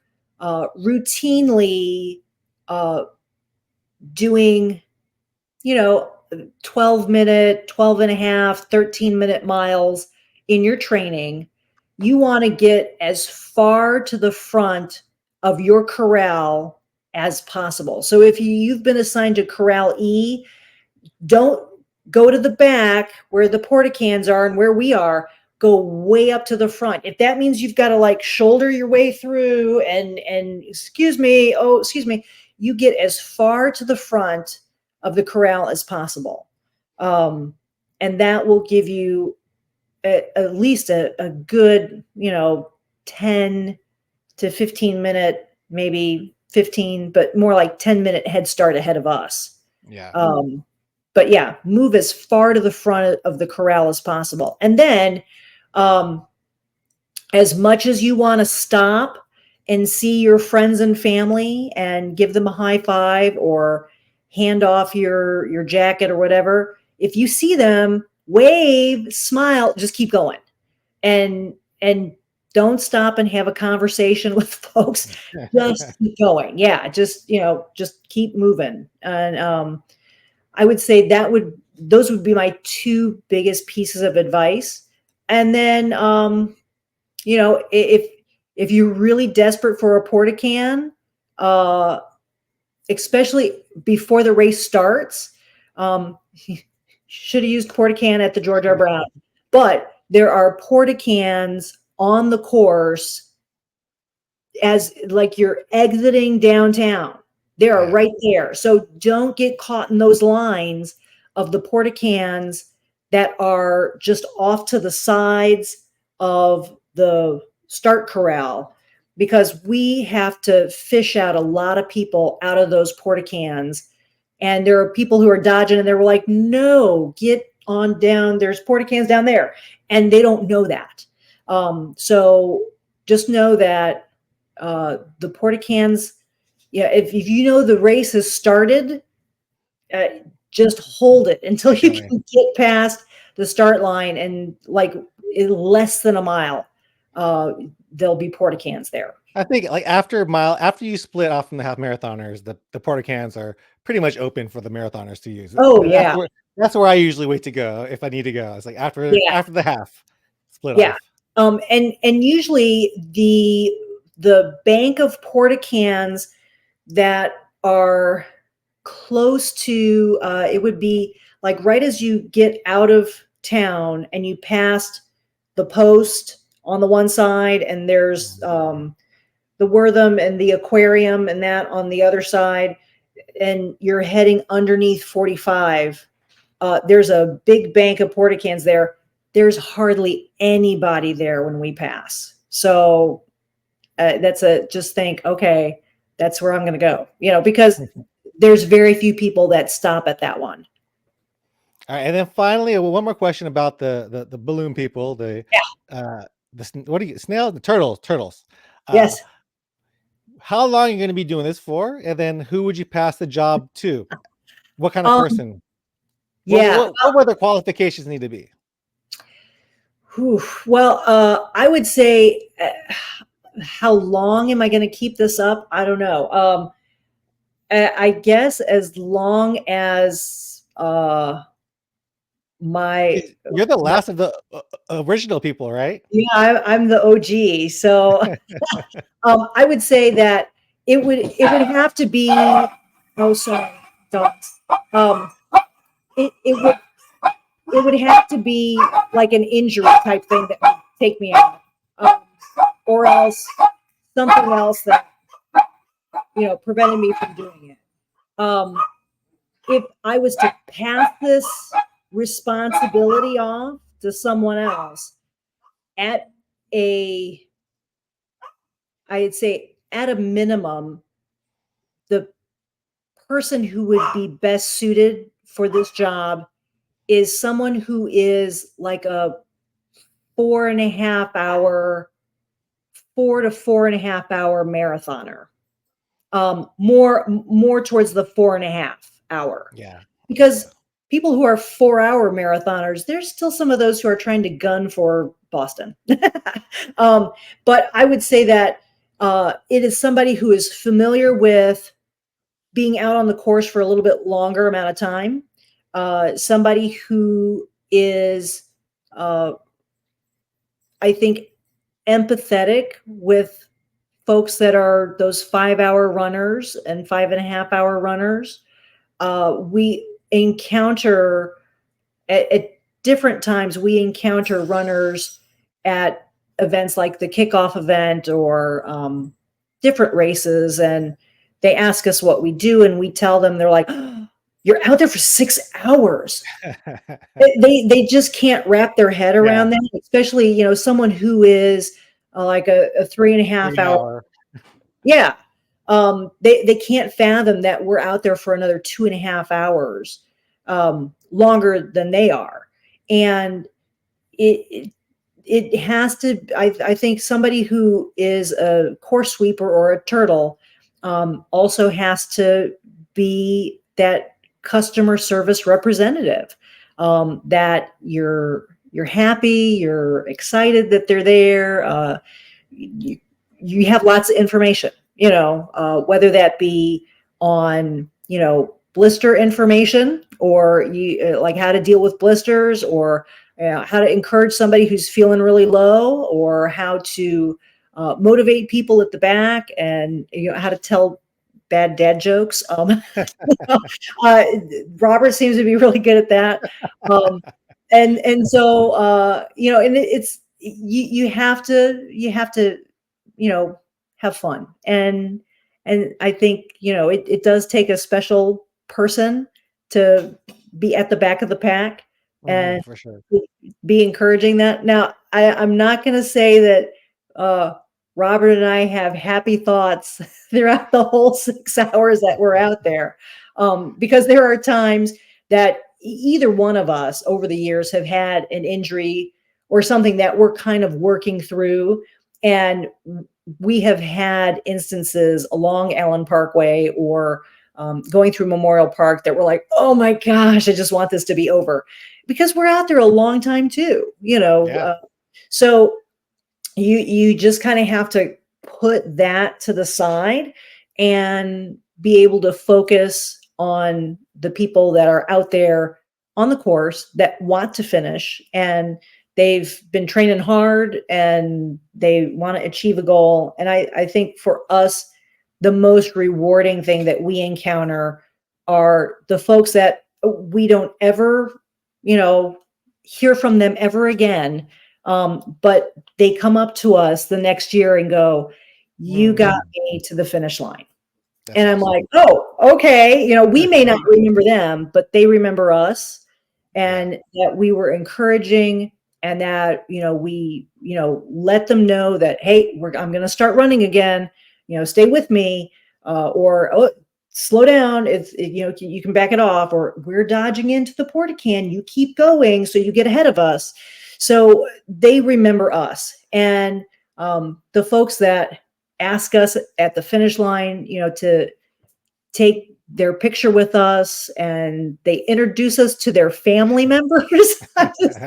routinely uh, doing, you know, 12-minute, 12 and a half, 13-minute miles in your training, you want to get as far to the front of your corral as possible. So if you've been assigned to Corral E, don't go to the back where the porta cans are and where we are. Go way up to the front. If that means you've got to like shoulder your way through and excuse me, oh excuse me, you get as far to the front of the corral as possible, um, and that will give you at least a good 10 to 15 minute, maybe 15, but more like 10-minute head start ahead of us. Yeah. But yeah, move as far to the front of the corral as possible. And then, um, as much as you want to stop and see your friends and family and give them a high five or hand off your jacket or whatever, if you see them, wave, smile, just keep going. And don't stop and have a conversation with folks. Just keep going. Yeah, just keep moving. And I would say those would be my two biggest pieces of advice. And then, if you're really desperate for a porta can, uh, especially before the race starts, should have used porta can at the George R. Brown. But there are porta cans on the course as like you're exiting downtown. They are Yeah. right there. So don't get caught in those lines of the porta cans that are just off to the sides of the start corral, because we have to fish out a lot of people out of those porta cans. And there are people who are dodging and they were like, no, get on down. There's porta cans down there. And they don't know that. So just know that the porta cans, yeah, if you know the race has started, uh, just hold it until you Definitely. can get past the start line, and like in less than a mile, uh, there'll be porta cans there. I think like after you split off from the half marathoners, the porta cans are pretty much open for the marathoners to use. Oh yeah, That's where I usually wait to go if I need to go. It's like yeah, after the half split yeah. off. And usually the bank of porta cans that are close to it would be like right as you get out of town and you passed the post on the one side, and there's the Wortham and the aquarium and that on the other side, and you're heading underneath 45. There's a big bank of porta cans there. There's hardly anybody there when we pass. So just think, okay, that's where I'm going to go, because there's very few people that stop at that one. All right, and then finally, one more question about the balloon people, Yeah. what do you snails, the turtles. Uh, Yes. how long are you going to be doing this for? And then who would you pass the job to? What kind of Um, person? yeah. What would the qualifications need to be? Whew. Well, I would say, how long am I going to keep this up? I don't know. I guess as long as my You're the last of the original people, right? yeah, I'm the OG. So I would say that it would have to be. Oh, sorry, dogs. It would have to be like an injury type thing that would take me out, um, or else something else that prevented me from doing it. Um, if I was to pass this responsibility off to someone else at a, I'd say at a minimum, the person who would be best suited for this job is someone who is like a 4.5 hour 4 to 4.5 hour marathoner. More towards the 4.5 hour, Yeah. because Yeah. people who are 4 hour marathoners, there's still some of those who are trying to gun for Boston. um, but I would say that it is somebody who is familiar with being out on the course for a little bit longer amount of time. Somebody who is, uh, I think, empathetic with folks that are those 5 hour runners and 5.5 hour runners. We encounter at different times, we encounter runners at events like the kickoff event or different races, and they ask us what we do, and we tell them. They're like, "Oh, you're out there for 6 hours." They just can't wrap their head Yeah. around that, especially someone who is like a 3.5 hour. 3 hour. Yeah. They can't fathom that we're out there for another 2.5 hours, longer than they are. And it, it has to, I think somebody who is a course sweeper or a turtle, also has to be that customer service representative, that you're happy, you're excited that they're there. You, you have lots of information, whether that be on, blister information, or you like how to deal with blisters, or how to encourage somebody who's feeling really low, or how to motivate people at the back, and how to tell bad dad jokes. uh, Robert seems to be really good at that. Um, and so and it's you have to you know have fun, and I think it does take a special person to be at the back of the pack and For sure. be encouraging that. Now, I'm not going to say that Robert and I have happy thoughts throughout the whole 6 hours that we're out there, because there are times that either one of us over the years have had an injury or something that we're kind of working through. And we have had instances along Allen Parkway or going through Memorial Park that we're like, oh my gosh, I just want this to be over, because we're out there a long time too, Yeah. so you just kind of have to put that to the side and be able to focus on the people that are out there on the course that want to finish, and they've been training hard and they want to achieve a goal. And I think for us, the most rewarding thing that we encounter are the folks that we don't ever, hear from them ever again. But they come up to us the next year and go, "You got Mm, me to the finish line." that's And I'm awesome. like, "Oh, okay." We may not remember them, but they remember us, Yeah. and that we were encouraging, and that, we, let them know that, "Hey, I'm going to start running again. Stay with me." Or, "Oh, slow down. You can back it off," or, "We're dodging into the porta can. You keep going so you get ahead of us." So they remember us. And the folks that ask us at the finish line, to take their picture with us, and they introduce us to their family members. I just,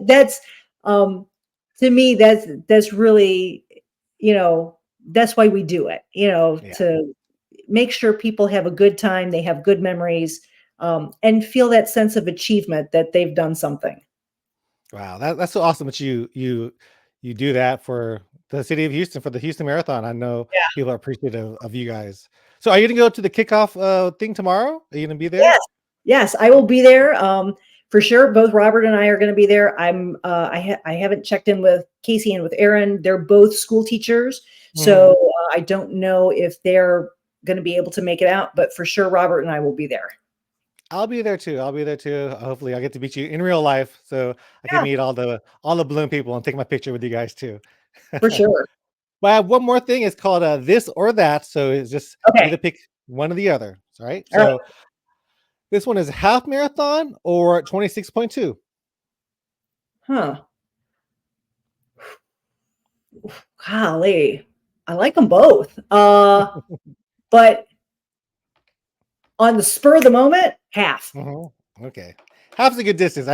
that's, um, to me, that's really, you know, that's why we do it, Yeah. to make sure people have a good time, they have good memories, and feel that sense of achievement that they've done something. Wow, that's so awesome that you do that for the city of Houston, for the Houston Marathon. I know Yeah. people are appreciative of you guys. So are you gonna go to the kickoff thing tomorrow? Are you gonna be there? Yes. Yes, I will be there, for sure. Both Robert and I are gonna be there. I haven't checked in with Casey and with Aaron. They're both school teachers, so, Mhm. I don't know if they're gonna be able to make it out, but for sure, Robert and I will be there. I'll be there too. I'll be there too. Hopefully, I'll get to meet you in real life, so I can Yeah, meet all the balloon people and take my picture with you guys too. for sure. But I have one more thing. It's called this or that. So it's just you Okay. get to pick one or the other. All right. Alright. So this one is half marathon or 26.2. Huh. Golly, I like them both. But on the spur of the moment, half. Mhm. Okay. Half's a good distance.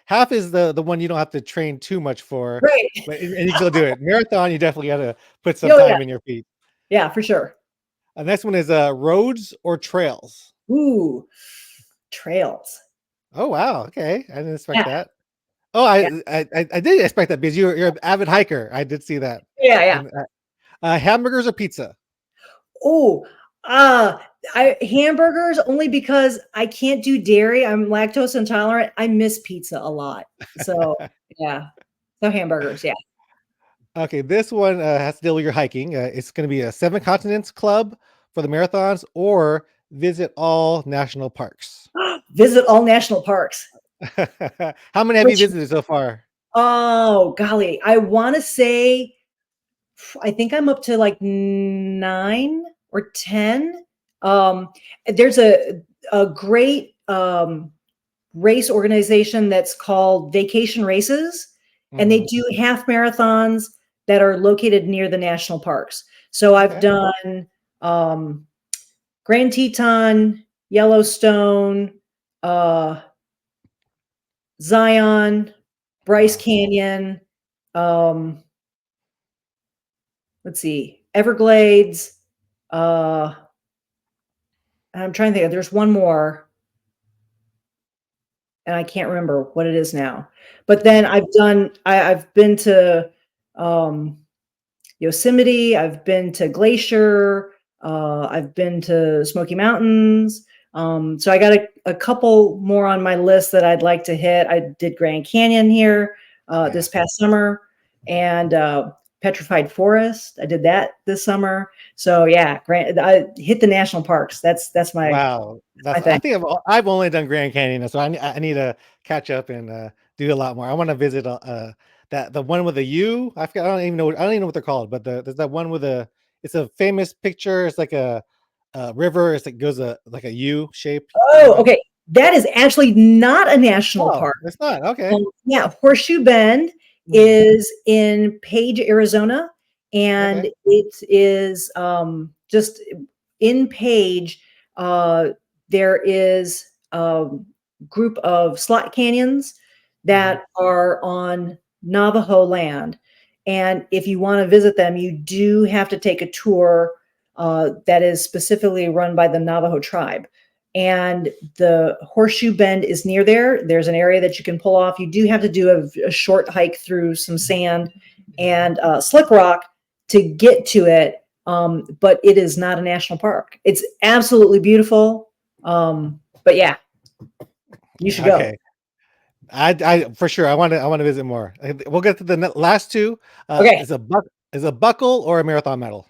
Half is the one you don't have to train too much for, Right. but and you can still do it. Marathon, you definitely gotta put some Oh, yeah. time in your feet. Yeah, for sure. Next one is roads or trails. Ooh, trails. Oh wow, okay. I didn't expect Yeah. that. Oh, Yeah. I did expect that because you're an avid hiker. I did see that. Yeah. Yeah. And hamburgers or pizza? Oh, uh, I hamburgers only because I can't do dairy. I'm lactose intolerant. I miss pizza a lot. So, yeah. So hamburgers, yeah. Okay, this one has to deal with your hiking. It's going to be a seven continents club for the marathons or visit all national parks. Visit all national parks. How many have you Which, visited so far? oh, golly, I want to say, I think I'm up to like 9 or 10. Um, there's a great race organization that's called Vacation Races, and they Hmm. do half marathons that are located near the national parks. So I've Okay. done um, Grand Teton, Yellowstone, uh, Zion, Bryce Wow. Canyon. Um, let's see, Everglades. Uh, I'm trying to think. There's one more, and I can't remember what it is now. But then I've been to um, Yosemite, I've been to Glacier, I've been to Smoky Mountains. So I got a couple more on my list that I'd like to hit. I did Grand Canyon here Yeah. this past summer, and Petrified Forest. I did that this summer. So yeah, I hit the national parks. That's Wow. my I thing. think I've only done Grand Canyon, so I need to catch up and do a lot more. I want to visit that the one with the U. I forgot, I don't even know what they're called, but there's that one with a it's a famous picture. It's like a river. It's like goes like a U shape. You Oh, know? okay. That is actually not a national Oh, park. it's not okay. Yeah, Horseshoe Bend Hmm. is in Page, Arizona, and Okay. it is just in Page. There is a group of slot canyons Hmm. that are on Navajo land, and if you want to visit them, you do have to take a tour that is specifically run by the Navajo tribe. And the Horseshoe Bend is near there. There's an area that you can pull off. You do have to do a short hike through some sand and slick rock to get to it, but it is not a national park. It's absolutely beautiful. But yeah, you should go. Okay. I for sure. I want to visit more. We'll get to the last two. Okay. Is a buckle or a marathon medal?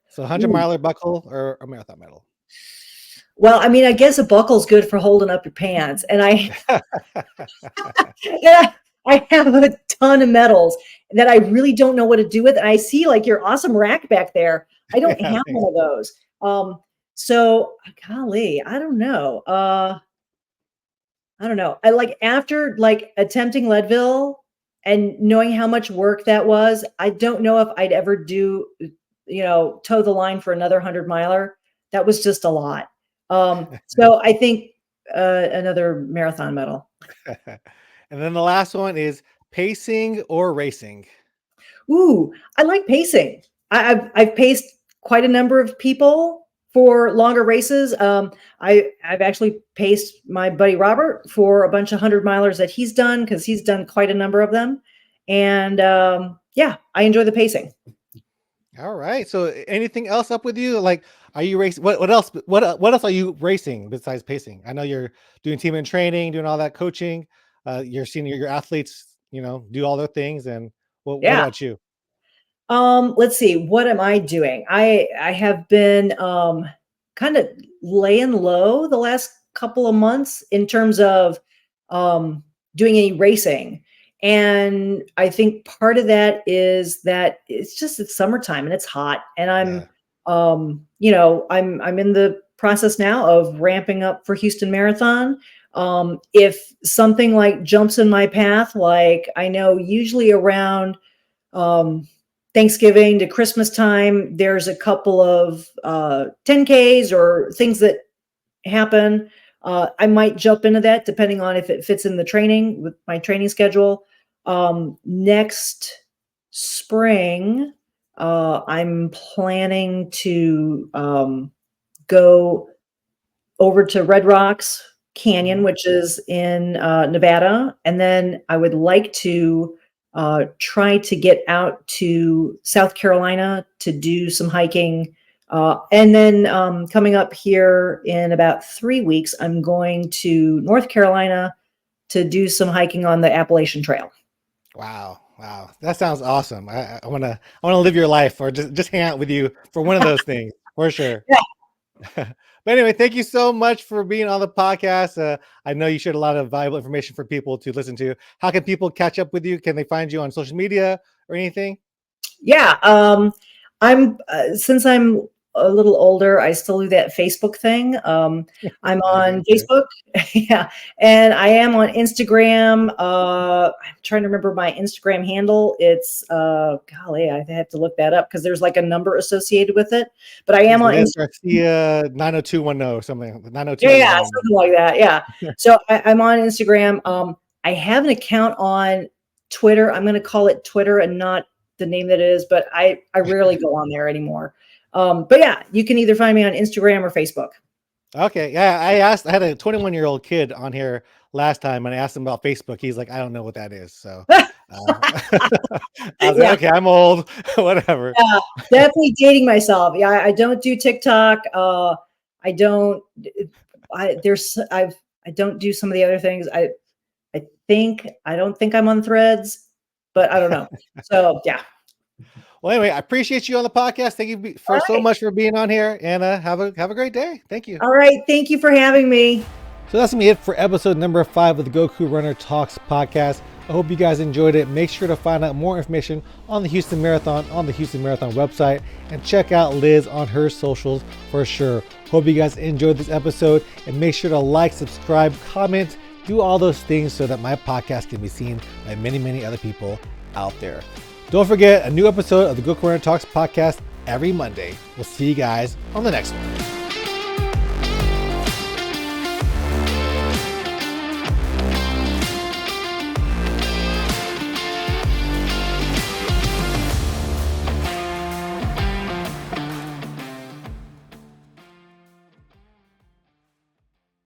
So 100 miler buckle or a marathon medal? Well, I mean, I guess a buckle's good for holding up your pants, and yeah, I have a ton of medals that I really don't know what to do with. And I see like your awesome rack back there. I don't Yeah, have thanks. one of those. So golly, I don't know. I don't know. I like after like attempting Leadville and knowing how much work that was, I don't know if I'd ever do, toe the line for another 100 miler. That was just a lot. So I think another marathon medal. And then the last one is pacing or racing. Ooh, I like pacing. I've paced quite a number of people for longer races. I've actually paced my buddy Robert for a bunch of 100 milers that he's done because he's done quite a number of them. And yeah, I enjoy the pacing. All right. So anything else up with you? Like, are you racing? What else? What else are you racing besides pacing? I know you're doing team and training, doing all that coaching. You're seeing your athletes, do all their things. And what Yeah. about you? Let's see, what am I doing? I have been kind of laying low the last couple of months in terms of um doing any racing. And I think part of that is that it's summertime and it's hot. And Yeah. I'm in the process now of ramping up for Houston Marathon. If something like jumps in my path, like I know usually around um Thanksgiving to Christmas time, there's a couple of 10Ks or things that happen. I might jump into that depending on if it fits in the training with my training schedule. Next spring, I'm planning to go over to Red Rocks Canyon, which is in Nevada. And then I would like to try to get out to South Carolina to do some hiking. And then coming up here in about 3 weeks, I'm going to North Carolina to do some hiking on the Appalachian Trail. Wow. Wow. That sounds awesome. I wanna live your life or just hang out with you for one of those things for sure. Yeah. But anyway, thank you so much for being on the podcast. I know you shared a lot of valuable information for people to listen to. How can people catch up with you? Can they find you on social media or anything? Yeah. I'm since I'm a little older, I still do that Facebook thing. I'm I on do too. Facebook. Yeah. And I am on Instagram. I'm trying to remember my Instagram handle. It's golly, I have to look that up because there's like a number associated with it. But I am It's on Liz Instagram. Garcia 90210 something. Yeah, 90210. something like that. Yeah. So I'm on Instagram. I have an account on Twitter. I'm going to call it Twitter and not the name that it is, but I rarely go on there anymore. But yeah, you can either find me on Instagram or Facebook. Okay. Yeah. I had a 21-year-old kid on here last time and I asked him about Facebook. He's like, I don't know what that is. So I was like, Yeah, okay, I'm old, whatever. yeah, definitely dating myself. Yeah, I don't do TikTok. I don't. I don't do some of the other things. I don't think I'm on Threads, but I don't know. So yeah. Well, anyway, I appreciate you on the podcast. Thank you All for so right. much for being on here and have a great day. Thank you. All right. Thank you for having me. So that's gonna be it for episode number 5 of the Goku Runner Talks podcast. I hope you guys enjoyed it. Make sure to find out more information on the Houston Marathon on the Houston Marathon website and check out Liz on her socials for sure. Hope you guys enjoyed this episode and make sure to like, subscribe, comment, do all those things so that my podcast can be seen by many, many other people out there. Don't forget a new episode of the Goku Runner Talks podcast every Monday. We'll see you guys on the next one.